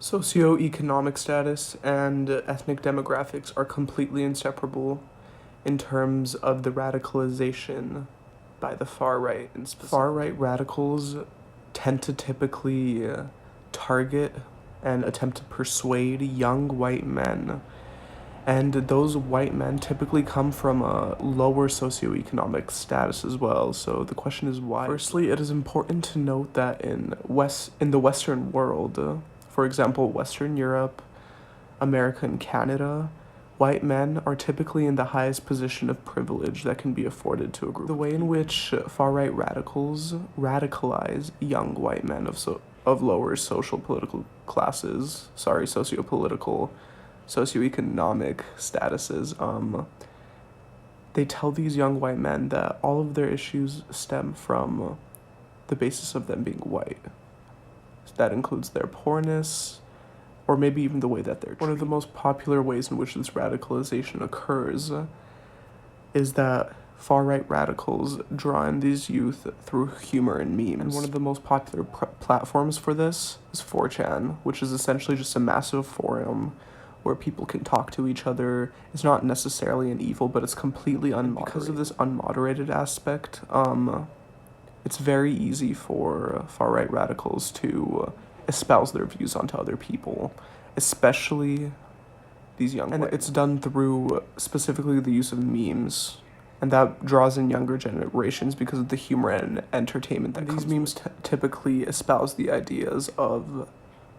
Socioeconomic status and ethnic demographics are completely inseparable in terms of the radicalization by the far right. And far right radicals tend to typically target and attempt to persuade young white men. And those white men typically come from a lower socioeconomic status as well. So the question is why? Firstly, it is important to note that in the Western world, for example, Western Europe, America, and Canada, white men are typically in the highest position of privilege that can be afforded to a group. The way in which far-right radicals radicalize young white men of lower sociopolitical socioeconomic statuses, they tell these young white men that all of their issues stem from the basis of them being white. That includes their poorness, or maybe even the way that they're treated. One of the most popular ways in which this radicalization occurs is that far-right radicals draw in these youth through humor and memes. And one of the most popular platforms for this is 4chan, which is essentially just a massive forum where people can talk to each other. It's not necessarily an evil, but it's completely unmoderated. Because of this unmoderated aspect, it's very easy for far-right radicals to espouse their views onto other people, especially these young white. And it's done through specifically the use of memes, and that draws in younger generations because of the humor and entertainment that these memes typically espouse the ideas of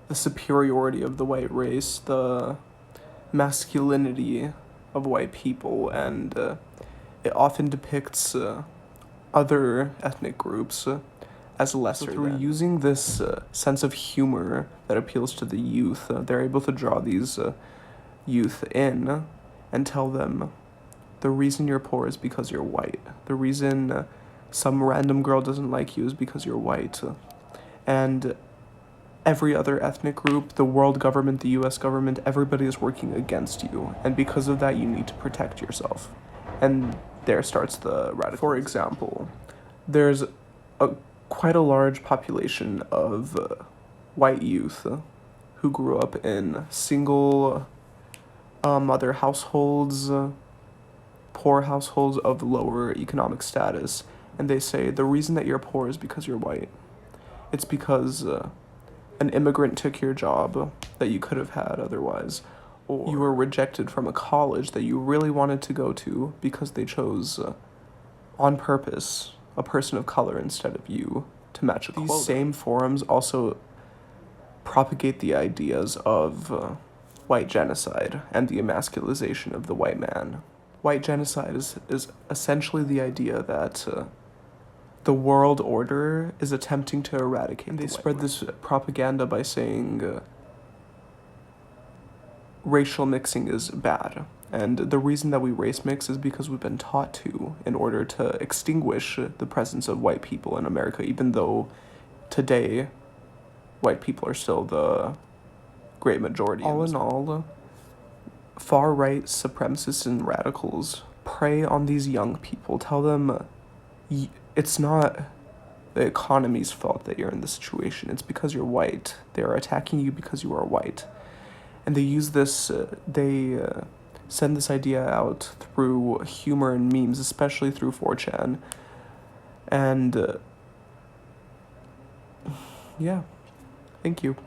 the superiority of the white race, the masculinity of white people, and it often depicts other ethnic groups as lesser than. Through using this sense of humor that appeals to the youth, they're able to draw these youth in and tell them the reason you're poor is because you're white. The reason some random girl doesn't like you is because you're white. And every other ethnic group, the world government, the US government, everybody is working against you. And because of that, you need to protect yourself. And there starts the radical. For example, there's quite a large population of white youth who grew up in single mother households, poor households of lower economic status, and they say the reason that you're poor is because you're white. It's because an immigrant took your job that you could have had otherwise, or you were rejected from a college that you really wanted to go to because they chose, on purpose, a person of color instead of you to match a quota. These same forums also propagate the ideas of white genocide and the emasculization of the white man. White genocide is essentially the idea that the world order is attempting to eradicate and they spread this propaganda by saying racial mixing is bad. And the reason that we race mix is because we've been taught to in order to extinguish the presence of white people in America, even though today white people are still the great majority. All in all, far-right supremacists and radicals prey on these young people, tell them it's not the economy's fault that you're in this situation, it's because you're white. They're attacking you because you are white. And they use this, send this idea out through humor and memes, especially through 4chan. And, yeah, thank you.